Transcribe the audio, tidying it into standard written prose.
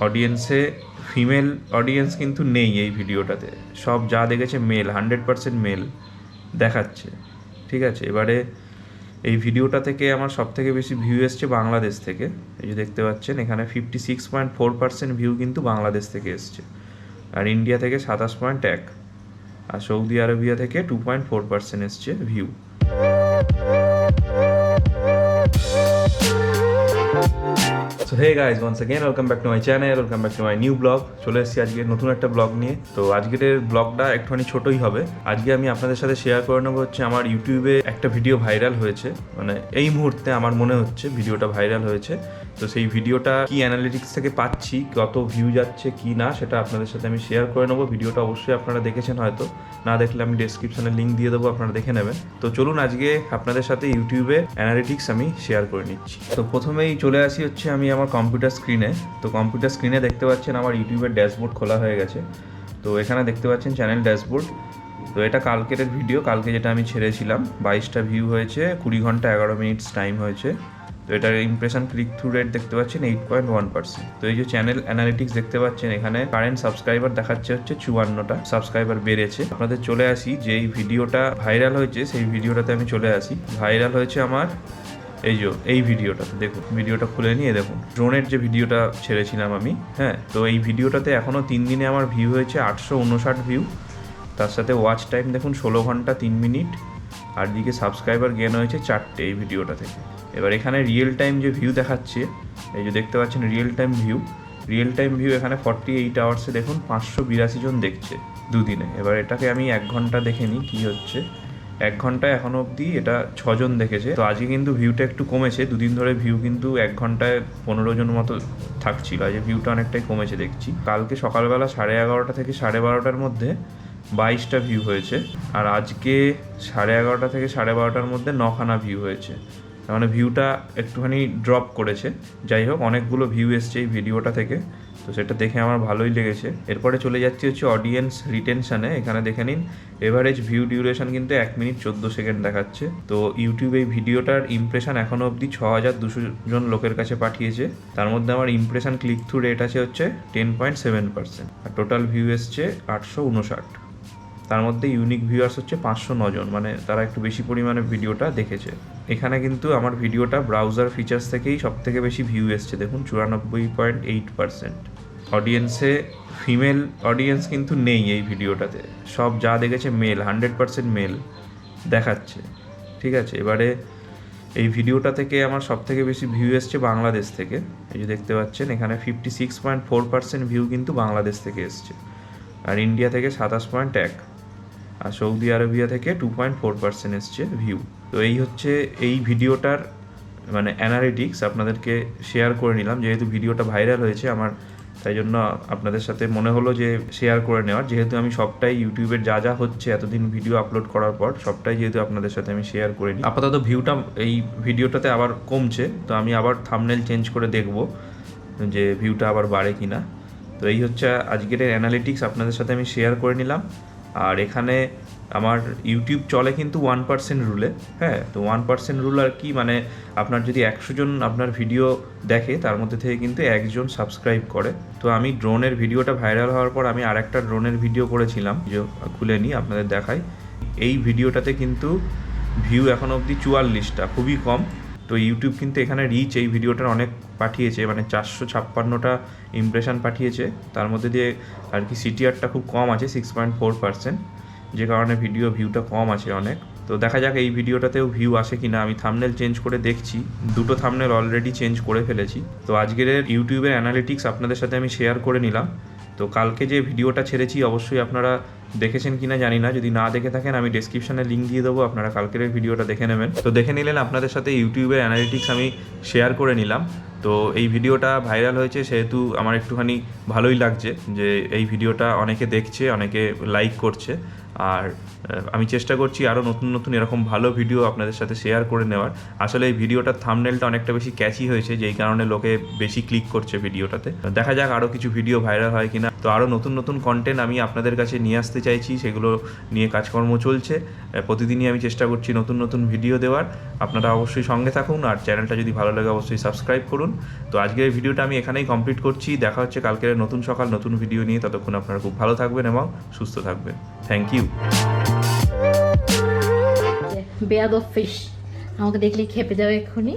অডিয়েন্সে female audience কিন্তু নেই এই ভিডিওটাতে, সব যা দেখেছে মেল, 100% মেল দেখাচ্ছে। ঠিক আছে, এবারে এই ভিডিওটা থেকে আমার সব থেকে বেশি ভিউ এসছে বাংলাদেশ থেকে। এই যে দেখতে পাচ্ছেন এখানে 56.4% ভিউ কিন্তু বাংলাদেশ থেকে এসছে, আর ইন্ডিয়া থেকে 27.1, আর সৌদি আরবিয়া থেকে 2.4% এসছে view. So hey guys, once again welcome back to my channel, welcome back to my new blog. চলে এসেছি আজকে নতুন একটা ব্লগ নিয়ে। তো আজকের ব্লগটা একটুখানি ছোটোই হবে। আজকে আমি আপনাদের সাথে শেয়ার করে নেবো হচ্ছে আমার ইউটিউবে একটা ভিডিও ভাইরাল হয়েছে, মানে এই মুহূর্তে আমার মনে হচ্ছে ভিডিওটা ভাইরাল হয়েছে। তো সেই ভিডিওটা কি অ্যানালিটিক্স থেকে পাচ্ছি, কত ভিউ যাচ্ছে কি না, সেটা আপনাদের সাথে আমি শেয়ার করে নেবো। ভিডিওটা অবশ্যই আপনারা দেখেছেন, হয়তো না দেখলে আমি ডেসক্রিপশনে লিঙ্ক দিয়ে দেবো, আপনারা দেখে নেবেন। তো চলুন আজকে আপনাদের সাথে ইউটিউবে অ্যানালিটিক্স আমি শেয়ার করে নিচ্ছি। তো প্রথমেই চলে আসি হচ্ছে আমি আমার কম্পিউটার স্ক্রিনে। তো কম্পিউটার স্ক্রিনে দেখতে পাচ্ছেন আমার ইউটিউবের ড্যাশবোর্ড খোলা হয়ে গেছে। তো এখানে দেখতে পাচ্ছেন চ্যানেল ড্যাশবোর্ড। তো এটা কালকের ভিডিও, কালকে যেটা আমি ছেড়েছিলাম। 22টা ভিউ হয়েছে, 20 ঘন্টা 11 মিনিটস টাইম হয়েছে। তো এটার ইমপ্রেশন ক্লিক থ্রু রেট দেখতে পাচ্ছেন 8.1%। তো এই যে চ্যানেল অ্যানালিটিক্স দেখতে পাচ্ছেন, এখানে কারেন্ট সাবস্ক্রাইবার দেখাচ্ছে হচ্ছে 54টা সাবস্ক্রাইবার বেড়েছে। আপনাদের চলে আসি যে এই ভিডিওটা ভাইরাল হয়েছে, সেই ভিডিওটাতে আমি চলে আসি। ভাইরাল হয়েছে আমার এই ভিডিওটাতে, দেখুন ভিডিওটা খুলে নিয়ে দেখুন, ড্রোনের যে ভিডিওটা ছেড়েছিলাম আমি। হ্যাঁ, তো এই ভিডিওটাতে এখনও 3 দিনে আমার ভিউ হয়েছে 859 ভিউ। তার সাথে ওয়াচ টাইম দেখুন 16 ঘন্টা 3 মিনিট, আর দিকে সাবস্ক্রাইবার গেন হয়েছে 4টে এই ভিডিওটা থেকে। এবার এখানে রিয়েল টাইম যে ভিউ দেখাচ্ছে, এই যে দেখতে পাচ্ছেন রিয়েল টাইম ভিউ এখানে 48 আওয়ার্সে দেখুন 582 জন দেখছে দুদিনে। এবার এটাকে আমি 1 ঘন্টা দেখে নিই কী হচ্ছে। 1 ঘন্টায় এখনও অবধি এটা 6 জন দেখেছে। তো আজকে কিন্তু ভিউটা একটু কমেছে, দুদিন ধরে ভিউ কিন্তু 1 ঘন্টায় 15 জন মতো থাকছিল, আজকে ভিউটা অনেকটাই কমেছে দেখছি। কালকে সকালবেলা 11:30 থেকে 12:30টার মধ্যে 22টা ভিউ হয়েছে, আর আজকে 11:30 থেকে 12:30টার মধ্যে 9খানা ভিউ হয়েছে। তার মানে ভিউটা একটুখানি ড্রপ করেছে। যাই হোক, অনেকগুলো ভিউ এসছে এই ভিডিওটা থেকে, তো সেটা দেখে আমার ভালোই লেগেছে। এরপরে চলে যাচ্ছি হচ্ছে অডিয়েন্স রিটেনশানে। এখানে দেখে নিন এভারেজ ভিউ ডিউরেশন কিন্তু 1 মিনিট 14 সেকেন্ড দেখাচ্ছে। তো ইউটিউব এই ভিডিওটার ইমপ্রেশন এখনও অবধি 6200 জন লোকের কাছে পাঠিয়েছে। তার মধ্যে আমার ইমপ্রেশন ক্লিক থ্রু রেট আছে হচ্ছে 10.7%, আর টোটাল ভিউ এসছে 859। তার মধ্যে ইউনিক ভিউয়ার্স হচ্ছে 509 জন, মানে তারা একটু বেশি পরিমাণে ভিডিওটা দেখেছে। এখানে কিন্তু আমার ভিডিওটা ব্রাউজার ফিচার্স থেকেই সব থেকে বেশি ভিউ এসছে, দেখুন 94.8%। অডিয়েন্সে ফিমেল অডিয়েন্স কিন্তু নেই এই ভিডিওটাতে, সব যা দেখেছে মেল, 100% মেল দেখাচ্ছে। ঠিক আছে, এবারে এই ভিডিওটা থেকে আমার সব থেকে বেশি ভিউ এসছে বাংলাদেশ থেকে। এই যে দেখতে পাচ্ছেন এখানে 56.4% ভিউ কিন্তু বাংলাদেশ থেকে এসছে, আর ইন্ডিয়া থেকে 27.1, আর সৌদি আরবিয়া থেকে 2.4% এসছে ভিউ। তো এই হচ্ছে এই ভিডিওটার মানে অ্যানালিটিক্স, আপনাদেরকে শেয়ার করে নিলাম। যেহেতু ভিডিওটা ভাইরাল হয়েছে আমার, তাই জন্য আপনাদের সাথে মনে হলো যে শেয়ার করে নেওয়ার। যেহেতু আমি সবটাই ইউটিউবের যা যা হচ্ছে এতদিন ভিডিও আপলোড করার পর সবটাই যেহেতু আপনাদের সাথে আমি শেয়ার করে নিই। আপাতত ভিউটা এই ভিডিওটাতে আবার কমছে, তো আমি আবার থাম্বনেল চেঞ্জ করে দেখব যে ভিউটা আবার বাড়ে কি না। তো এই হচ্ছে আজকের অ্যানালিটিক্স, আপনাদের সাথে আমি শেয়ার করে নিলাম। আর এখানে আমার ইউটিউব চলে কিন্তু 1% রুলে। হ্যাঁ, তো 1% রুল আর কি, মানে আপনার যদি 100 জন আপনার ভিডিও দেখে, তার মধ্যে থেকে কিন্তু 1 জন সাবস্ক্রাইব করে। তো আমি ড্রোনের ভিডিওটা ভাইরাল হওয়ার পর আমি আরেকটা ড্রোনের ভিডিও করেছিলাম, যে খুলে নিই আপনাদের দেখাই। এই ভিডিওটাতে কিন্তু ভিউ এখন অবধি 44টা, খুবই কম। তো ইউটিউব কিন্তু এখানে রিচ এই ভিডিওটার অনেক পাঠিয়েছে, মানে 456টা ইমপ্রেশন পাঠিয়েছে। তার মধ্যে দিয়ে আর কি সিটিআরটা খুব কম আছে, 6.4%, যে কারণে ভিউটা কম আছে অনেক। তো দেখা যাক এই ভিডিওটাতেও ভিউ আসে কিনা। আমি থাম্বনেল চেঞ্জ করে দেখছি, 2টো থাম্বনেল অলরেডি চেঞ্জ করে ফেলেছি। তো আজকের ইউটিউবের অ্যানালিটিক্স আপনাদের সাথে আমি শেয়ার করে নিলাম। তো কালকে যে ভিডিওটা ছেড়েছি অবশ্যই আপনারা দেখেছেন কিনা জানি না, যদি না দেখে থাকেন আমি ডেসক্রিপশনে লিঙ্ক দিয়ে দেবো, আপনারা কালকের ভিডিওটা দেখে নেবেন। তো দেখে নিলেন, আপনাদের সাথে ইউটিউবের অ্যানালিটিক্স আমি শেয়ার করে নিলাম। তো এই ভিডিওটা ভাইরাল হয়েছে সেহেতু আমার একটুখানি ভালোই লাগছে যে এই ভিডিওটা অনেকে দেখছে, অনেকে লাইক করছে। আর আমি চেষ্টা করছি আরও নতুন নতুন এরকম ভালো ভিডিও আপনাদের সাথে শেয়ার করে নেওয়ার। আসলে এই ভিডিওটার থাম্বনেলটা অনেকটা বেশি ক্যাচি হয়েছে, যেই কারণে লোকে বেশি ক্লিক করছে ভিডিওটাতে। দেখা যাক আরও কিছু ভিডিও ভাইরাল হয় কিনা। তো আরও নতুন নতুন কন্টেন্ট আমি আপনাদের কাছে নিয়ে আসতে চাইছি, সেগুলো নিয়ে কাজকর্ম চলছে। প্রতিদিনই আমি চেষ্টা করছি নতুন নতুন ভিডিও দেওয়ার। আপনারা অবশ্যই সঙ্গে থাকুন, আর চ্যানেলটা যদি ভালো লাগে অবশ্যই সাবস্ক্রাইব করুন। তো আজকের ভিডিওটা আমি এখানেই কমপ্লিট করছি। দেখা হচ্ছে কালকের নতুন সকাল নতুন ভিডিও নিয়ে। ততক্ষণ আপনারা খুব ভালো থাকবেন এবং সুস্থ থাকবেন। Thank you. বেয়াদব ফিশ আমাকে দেখলেই খেপে যাবে এক্ষুনি।